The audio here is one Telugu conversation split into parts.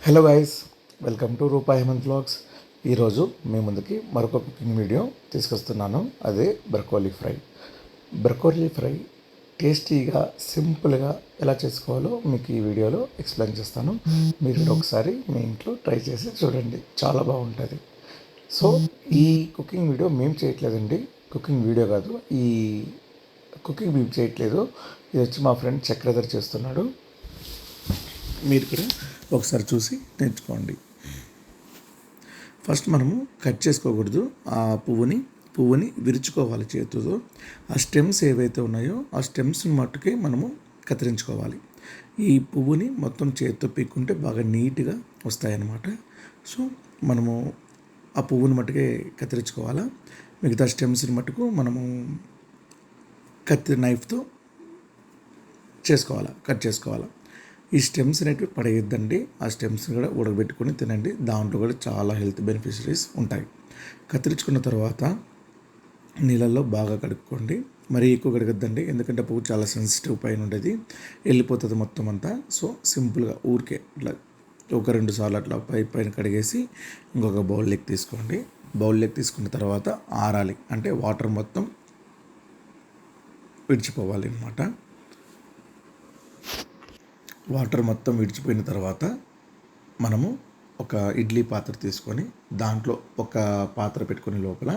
Hello guys, welcome to Rupa Hemant vlogs. ఈరోజు మీ ముందుకి మరొక కుకింగ్ వీడియో తీసుకొస్తున్నాను. అదే బ్రకోలీ ఫ్రై. బ్రకోలీ ఫ్రై టేస్టీగా సింపుల్గా ఎలా చేసుకోవాలో మీకు ఈ వీడియోలో ఎక్స్ప్లెయిన్ చేస్తాను. మీరు ఒకసారి మీ ఇంట్లో ట్రై చేసి చూడండి, చాలా బాగుంటుంది. సో ఈ కుకింగ్ వీడియో మేము చేయట్లేదండి, కుకింగ్ వీడియో కాదు, ఈ కుకింగ్ మేము చేయట్లేదు. ఇది వచ్చి మా ఫ్రెండ్ చక్రధర్ చేస్తున్నాడు. మీరు కూడా ఒకసారి చూసి నేర్చుకోండి. ఫస్ట్ మనము కట్ చేసుకోకూడదు. ఆ పువ్వుని విరుచుకోవాలి చేతితో. ఆ స్టెమ్స్ ఏవైతే ఉన్నాయో ఆ స్టెమ్స్ని మట్టుకే మనము కత్తిరించుకోవాలి. ఈ పువ్వుని మొత్తం చేతితో పీక్కుంటే బాగా నీట్గా వస్తాయన్నమాట. సో మనము ఆ పువ్వుని మట్టుకే కత్తిరించుకోవాలా. మిగతా స్టెమ్స్ని మట్టుకు మనము నైఫ్తో కట్ చేసుకోవాలా. ఈ స్టెమ్స్ అనేటివి పడేయద్దండి. ఆ స్టెమ్స్ కూడా ఉడకబెట్టుకొని తినండి, దాంట్లో కూడా చాలా హెల్త్ బెనిఫిషరీస్ ఉంటాయి. కత్తిరించుకున్న తర్వాత నీళ్ళల్లో బాగా కడుక్కోండి. మరీ ఎక్కువ కడగద్దండి, ఎందుకంటే పువ్వు చాలా సెన్సిటివ్ పైన ఉండేది, వెళ్ళిపోతుంది మొత్తం అంతా. సో సింపుల్గా ఊరికే ఇట్లా ఒక 2 సార్లు అట్లా పైన కడిగేసి ఇంకొక బౌల్లోకి తీసుకోండి. బౌల్లోకి తీసుకున్న తర్వాత ఆరాలి, అంటే వాటర్ మొత్తం విడిచిపోవాలి అన్నమాట. వాటర్ మొత్తం విడిచిపోయిన తర్వాత మనము ఒక ఇడ్లీ పాత్ర తీసుకొని దాంట్లో ఒక పాత్ర పెట్టుకొని లోపల,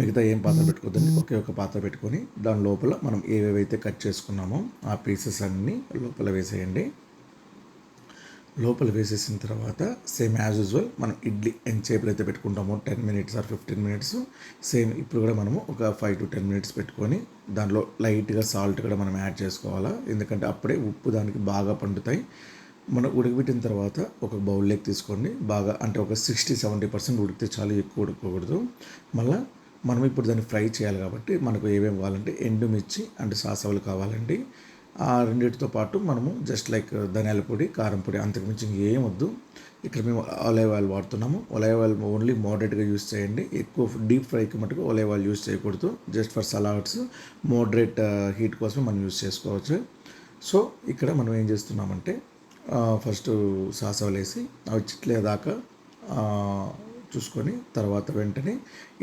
మిగతా ఏం పాత్ర పెట్టుకోద్దండి, ఒకే ఒక పాత్ర పెట్టుకొని దాని లోపల మనం ఏవేవైతే కట్ చేసుకున్నామో ఆ పీసెస్ అన్నీ లోపల వేసేయండి. లోపల వేసేసిన తర్వాత సేమ్ యాజ్ యూజువల్ మనం ఇడ్లీ ఎంతసేపులు అయితే పెట్టుకుంటామో 10 minutes ఆర్ 15 minutes, సేమ్ ఇప్పుడు కూడా మనము ఒక 5 to 10 minutes పెట్టుకొని దాంట్లో లైట్గా సాల్ట్ కూడా మనం యాడ్ చేసుకోవాలా, ఎందుకంటే అప్పుడే ఉప్పు దానికి బాగా పండుతాయి. మనం ఉడకబెట్టిన తర్వాత ఒక బౌల్లోకి తీసుకోండి. బాగా అంటే ఒక 60-70% ఉడికితే చాలు, ఎక్కువ ఉడకకూడదు. మళ్ళీ మనం ఇప్పుడు దాన్ని ఫ్రై చేయాలి కాబట్టి మనకు ఏమేమి కావాలంటే ఎండుమిర్చి అంటే సాసవలు కావాలండి. ఆ రెండింటితో పాటు మనము జస్ట్ లైక్ ధనియాల పొడి, కారం పొడి, అంతకుమించి ఏం వద్దు. ఇక్కడ మేము ఆలివ్ ఆయిల్ వాడుతున్నాము. ఆలివ్ ఆయిల్ ఓన్లీ మోడరేట్గా యూస్ చేయండి, ఎక్కువ డీప్ ఫ్రైకి మటుకు ఆలివ్ ఆయిల్ యూస్ చేయకూడదు. Just for salads moderate heat కోసమే మనం యూస్ చేసుకోవచ్చు. సో ఇక్కడ మనం ఏం చేస్తున్నామంటే ఫస్ట్ సాసవలు వేసి అవి చిట్లేదాకా చూసుకొని తర్వాత వెంటనే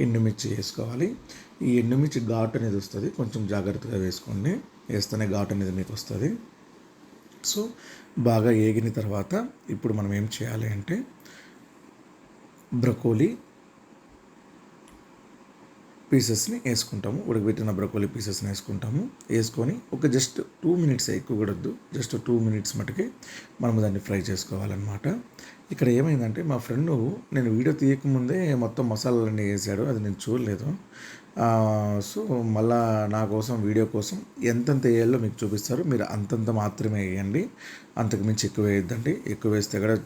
ఎండుమిర్చి వేసుకోవాలి. ఈ ఎండుమిర్చి ఘాటు అనేది వస్తుంది, కొంచెం జాగ్రత్తగా వేసుకోండి, వేస్తేనే ఘాటు అనేది మీకు వస్తుంది. సో బాగా ఏగిన తర్వాత ఇప్పుడు మనం ఏం చేయాలి అంటే బ్రకోలీ పీసెస్ని వేసుకుంటాము. ఉడకబెట్టిన బ్రకోలీ పీసెస్ని వేసుకొని ఒక జస్ట్ 2 minutes, ఎక్కువ కూడద్దు, జస్ట్ 2 minutes మటుకే మనము దాన్ని ఫ్రై చేసుకోవాలన్నమాట. ఇక్కడ ఏమైందంటే మా ఫ్రెండు నేను వీడియో తీయకముందే మొత్తం మసాలాలన్నీ వేసాడు, అది నేను చూడలేదు. సో మళ్ళా నా కోసం వీడియో కోసం ఎంతెంత వేయాలో మీకు చూపిస్తారు, మీరు అంతంత మాత్రమే వేయండి, అంతకు మించి ఎక్కువ వేయద్దండి. ఎక్కువ వేస్తే కూడా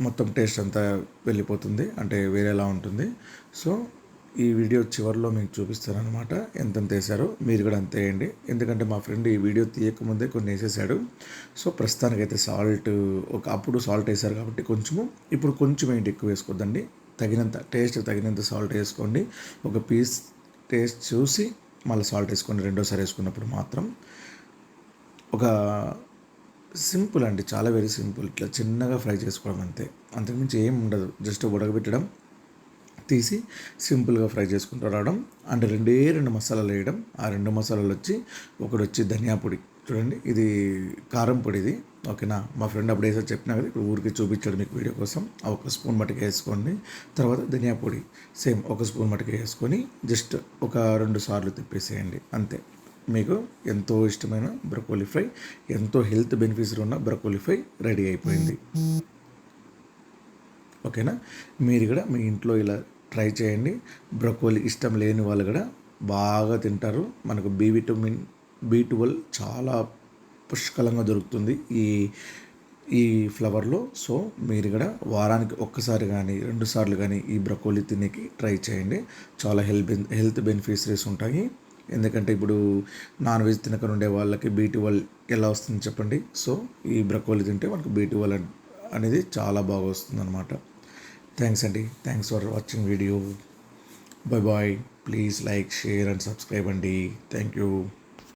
మొత్తం టేస్ట్ అంతా వెళ్ళిపోతుంది, అంటే వేరేలా ఉంటుంది. సో ఈ వీడియో చివరిలో మీకు చూపిస్తారనమాట ఎంతెంత వేసారో, మీరు కూడా అంతే వేయండి. ఎందుకంటే మా ఫ్రెండ్ ఈ వీడియో తీయకముందే కొన్ని వేసేసాడు. సో ప్రస్తుతానికైతే అప్పుడు సాల్ట్ వేసారు కాబట్టి కొంచెము, ఇప్పుడు కొంచెం ఏంటి ఎక్కువ వేసుకోద్దండి, టేస్ట్ తగినంత సాల్ట్ వేసుకోండి. ఒక పీస్ టేస్ట్ చూసి మళ్ళీ సాల్ట్ వేసుకోండి రెండోసారి వేసుకున్నప్పుడు మాత్రం. ఒక సింపుల్ అండి, చాలా వెరీ సింపుల్, ఇట్లా చిన్నగా ఫ్రై చేసుకోవడం అంతే, అంతకుమించి ఏం ఉండదు. జస్ట్ ఉడకబెట్టడం, తీసి సింపుల్గా ఫ్రై చేసుకుంటూ రావడం, అంటే 2 మసాలాలు వేయడం. ఆ 2 మసాలాలు ఒకటి వచ్చి ధనియా పొడి, చూడండి ఇది కారం పొడి ఇది, ఓకేనా. మా ఫ్రెండ్ అప్పుడు వేసా చెప్పినా కదా, ఇప్పుడు ఊరికి చూపించాడు మీకు వీడియో కోసం. 1 స్పూన్ మటుకు వేసుకోండి. తర్వాత ధనియా పొడి సేమ్ 1 స్పూన్ మటుకు వేసుకొని జస్ట్ ఒక 2 సార్లు తిప్పేసేయండి, అంతే. మీకు ఎంతో ఇష్టమైన బ్రకోలీ ఫ్రై, ఎంతో హెల్త్ బెనిఫిట్స్ ఉన్న బ్రకోలీ ఫ్రై రెడీ అయిపోయింది, ఓకేనా. మీరు కూడా మీ ఇంట్లో ఇలా ట్రై చేయండి. బ్రకోలీ ఇష్టం లేని వాళ్ళు కూడా బాగా తింటారు. మనకు విటమిన్ B12 చాలా పుష్కలంగా దొరుకుతుంది ఈ ఫ్లవర్లో. సో మీరు కూడా వారానికి ఒక్కసారి కానీ 2 సార్లు కానీ ఈ బ్రకోలీ తినేకి ట్రై చేయండి. చాలా హెల్త్ బెనిఫిట్స్ ఉంటాయి. ఎందుకంటే ఇప్పుడు నాన్ వెజ్ తినక ఉండే వాళ్ళకి B12 ఎలా వస్తుంది చెప్పండి. సో ఈ బ్రకోలీ తింటే మనకు B12 అనేది చాలా బాగా వస్తుంది అన్నమాట. థ్యాంక్స్ అండి, thanks for watching video. Bye. Please like, share and subscribe అండి. Thank you.